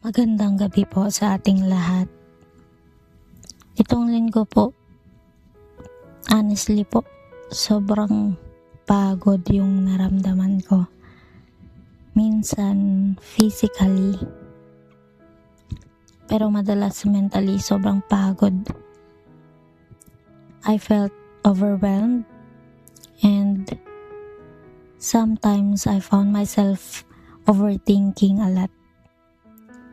Magandang gabi po sa ating lahat. Itong linggo po, honestly po, sobrang pagod yung naramdaman ko. Minsan physically, pero madalas mentally sobrang pagod. I felt overwhelmed and sometimes I found myself overthinking a lot.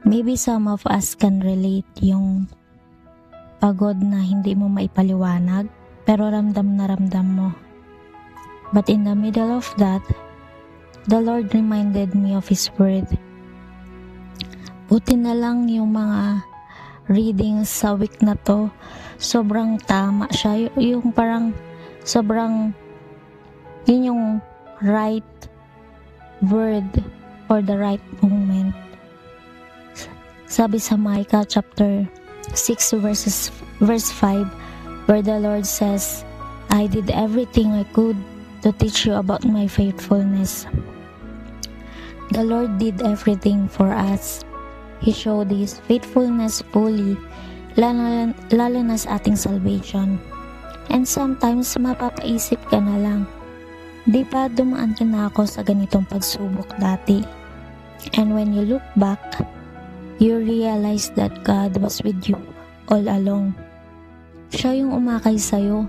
Maybe some of us can relate yung pagod na hindi mo maipaliwanag pero ramdam na ramdam mo. But in the middle of that, the Lord reminded me of His word. Buti na lang yung mga readings sa week na to, sobrang tama siya. Yung parang sobrang yun yung right word for the right moment. Sabi sa Micah chapter 6 verse 5, where the Lord says, I did everything I could to teach you about my faithfulness. The Lord did everything for us. He showed His faithfulness fully, lalo na sa ating salvation. And sometimes mapapaisip ka na lang, di ba dumaan ka na ako sa ganitong pagsubok dati? And when you look back, you realize that God was with you all along. Siya yung umakay sa'yo.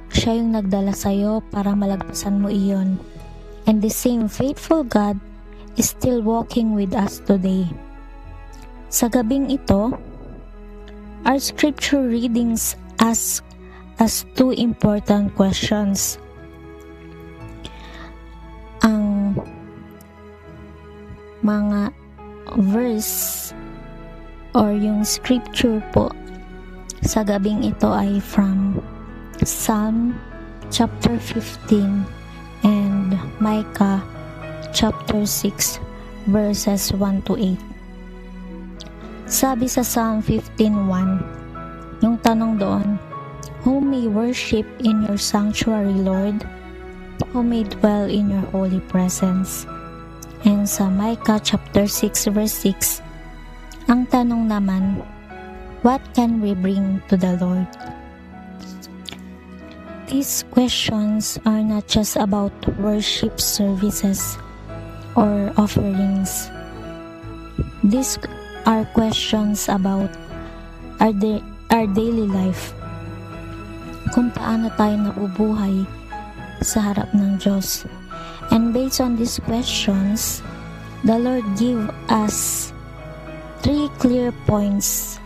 Siya yung nagdala sa'yo para malagpasan mo iyon. And the same faithful God is still walking with us today. Sa gabing ito, our scripture readings ask us two important questions. Ang mga verse or yung scripture po sa gabing ito ay from Psalm chapter 15 and Micah chapter 6 verses 1 to 8. Sabi sa Psalm 15:1, yung tanong doon, who may worship in your sanctuary, Lord? Who may dwell in your holy presence? And sa Micah chapter 6 verse 6, ang tanong naman, what can we bring to the Lord? These questions are not just about worship services or offerings. These are questions about our daily life. Kung paano tayo nabubuhay sa harap ng Diyos. And based on these questions, the Lord give us 3 clear points,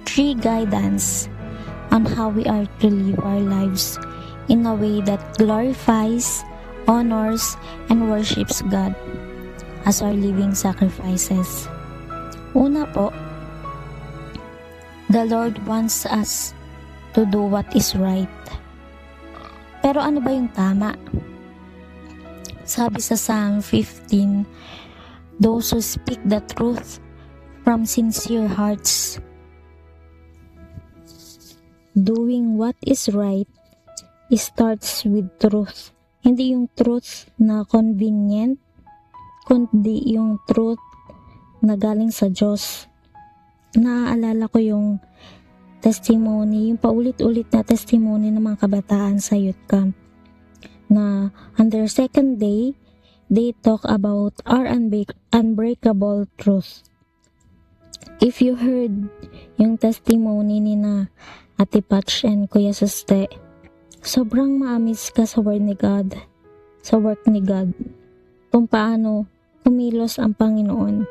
3 guidance on how we are to live our lives in a way that glorifies, honors, and worships God as our living sacrifices. Una po, the Lord wants us to do what is right. Pero ano ba yung tama? Sabi sa Psalm 15, those who speak the truth from sincere hearts. Doing what is right starts with truth. Hindi yung truth na convenient, kundi yung truth na galing sa Diyos. Naaalala ko yung testimony, yung paulit-ulit na testimony ng mga kabataan sa youth camp na on their second day, they talk about our unbreakable truth. If you heard yung testimony ni na Ate Patch and Kuya Suste, sobrang maamis ka sa word ni God, sa work ni God, kung paano kumilos ang Panginoon.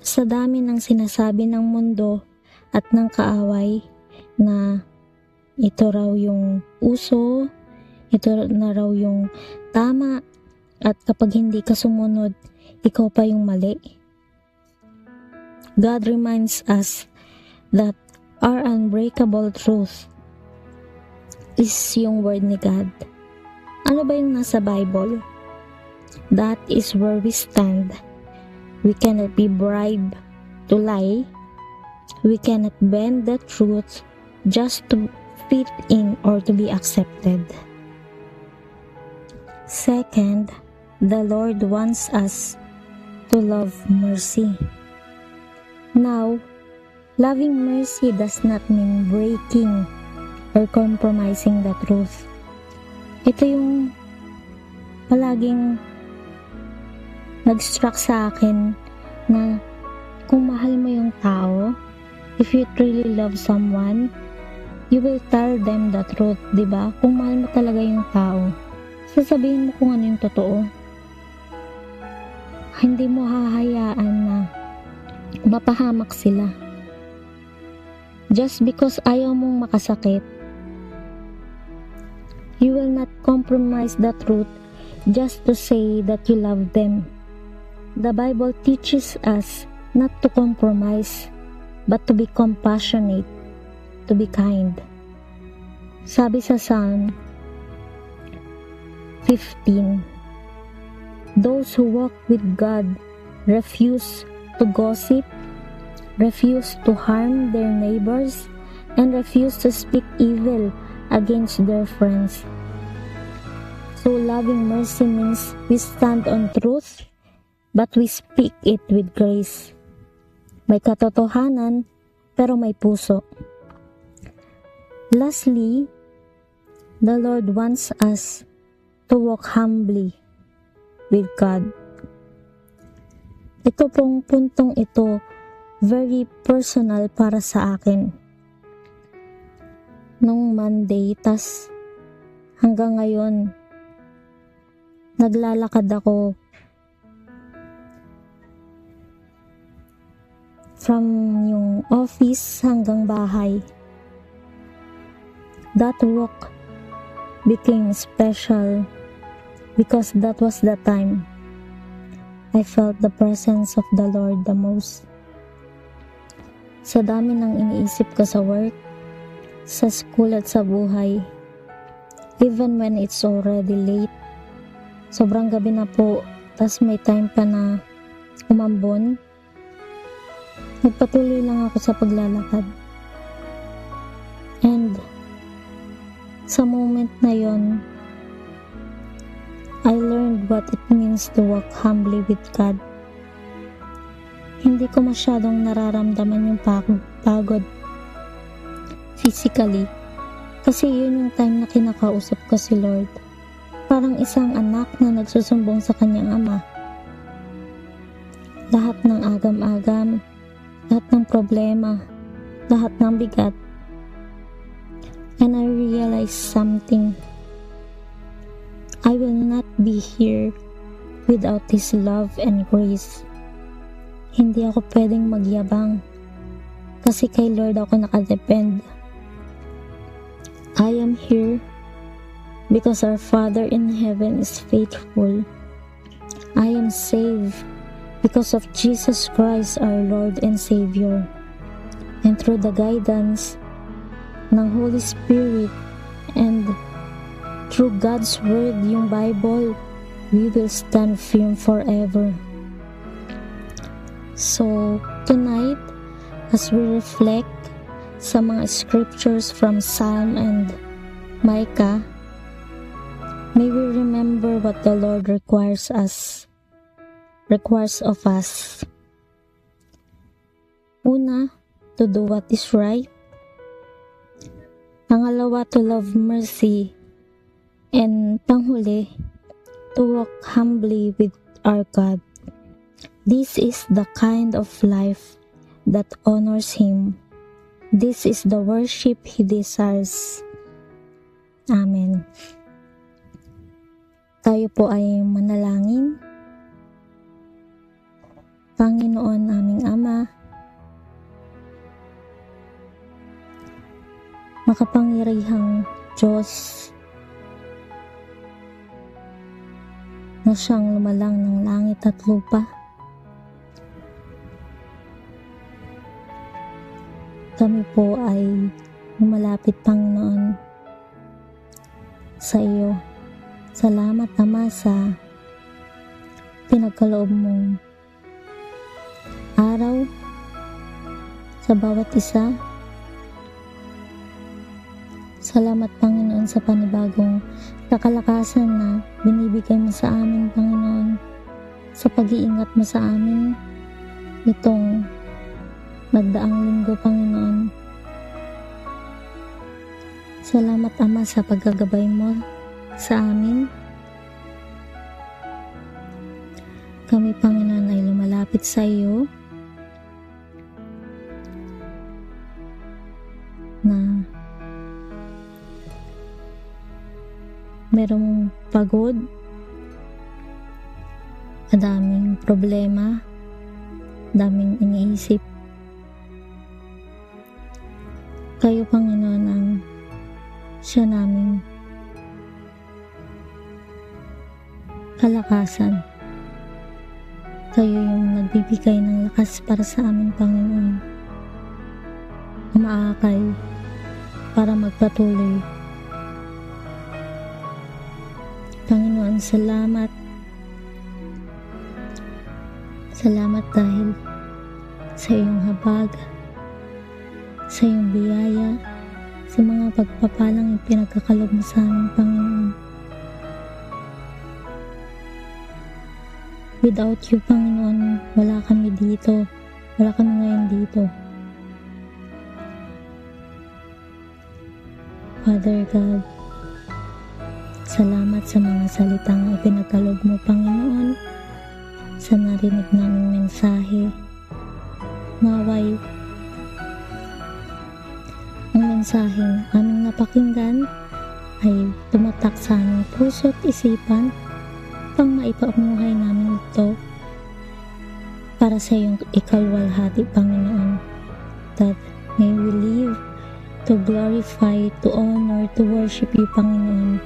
Sa dami ng sinasabi ng mundo at ng kaaway na ito raw yung uso, ito na raw yung tama, at kapag hindi ka sumunod, ikaw pa yung mali. God reminds us that our unbreakable truth is yung word ni God. Ano ba yung nasa Bible? That is where we stand. We cannot be bribed to lie. We cannot bend the truth just to fit in or to be accepted. Second, the Lord wants us to love mercy. Now, loving mercy does not mean breaking or compromising the truth. Ito yung palaging nag-struck sa akin na kung mahal mo yung tao, if you truly love someone, you will tell them the truth, diba? Kung mahal mo talaga yung tao, sasabihin mo kung ano yung totoo. Hindi mo hahayaan na mapahamak sila. Just because ayaw mong makasakit, you will not compromise the truth just to say that you love them. The Bible teaches us not to compromise, but to be compassionate, to be kind. Sabi sa Psalm 15, those who walk with God refuse to gossip, refuse to harm their neighbors, and refuse to speak evil against their friends. So loving mercy means we stand on truth, but we speak it with grace. May katotohanan, pero may puso. Lastly, the Lord wants us to walk humbly with God. Ito pong puntong ito, very personal para sa akin. Nung Monday, tas hanggang ngayon, naglalakad ako from yung office hanggang bahay. That walk became special because that was the time I felt the presence of the Lord the most. Sa dami ng iniisip ko sa work, sa school at sa buhay, even when it's already late, sobrang gabi na po, tas may time pa na umambon, nagpatuloy lang ako sa paglalakad. And sa moment na yon, I learned what it means to walk humbly with God. Hindi ko masyadong nararamdaman yung pagod physically, kasi yun yung time na kinakausap ko si Lord. Parang isang anak na nagsusumbong sa kanyang ama. Lahat ng agam-agam, lahat ng problema, lahat ng bigat. And I realized something. I will not be here without His love and grace. Hindi ako pwedeng magyabang kasi kay Lord ako nakadepend. I am here because our Father in heaven is faithful. I am saved because of Jesus Christ our Lord and Savior. And through the guidance ng Holy Spirit and through God's Word, yung Bible, we will stand firm forever. So, tonight, as we reflect sa mga scriptures from Psalm and Micah, may we remember what the Lord requires of us. Una, to do what is right. Pangalawa, to love mercy. And panghuli, to walk humbly with our God. This is the kind of life that honors Him. This is the worship He desires. Amen. Tayo po ay manalangin. Panginoon aming Ama, makapangyarihang Diyos na siyang lumalang ng langit at lupa, kami po ay lumalapit, Panginoon, sa iyo. Salamat, Ama, sa pinagkaloob mong araw sa bawat isa. Salamat, Panginoon, sa panibagong kakalakasan na binibigay mo sa amin, Panginoon, sa pag-iingat mo sa amin itong nagdaang linggo, Panginoon. Salamat, Ama, sa paggagabay mo sa amin. Kami, Panginoon, ay lumalapit sa iyo na merong pagod, madaming problema, daming iniisip. Kayo, Panginoon, ang siya naming kalakasan. Kayo yung nagbibigay ng lakas para sa amin, Panginoon. Umaakay para magpatuloy. Panginoon, salamat. Salamat dahil sa iyong habag, sa iyong biyaya, sa mga pagpapalang ipinagkakalob mo sa amin, Panginoon. Without you, Panginoon, wala kami dito. Wala kami ngayon dito. Father God, salamat sa mga salitang ipinagkalob mo, Panginoon, sa narinig naming mensahe. Naway, ang mensaheng aming napakinggan ay tumatak sa aming puso at isipan pang maipamuhay namin ito para sa iyong ikalwalhati, Panginoon, that may we live to glorify, to honor, to worship you, Panginoon,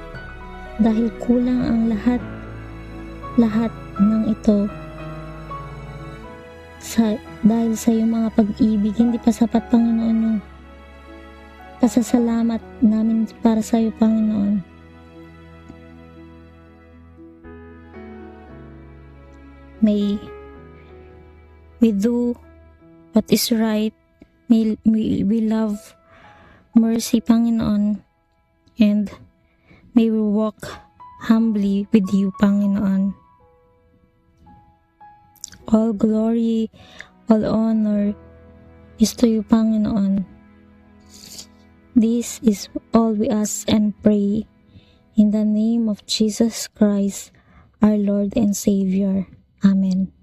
dahil kulang ang lahat ng ito dahil sa iyong mga pag-ibig. Hindi pa sapat, Panginoon, yung pasasalamat namin para sa iyo, Panginoon. May we do what is right. May we love mercy, Panginoon, and may we walk humbly with you, Panginoon. All glory, all honor is to you, Panginoon. This is all we ask and pray in the name of Jesus Christ, our Lord and Savior. Amen.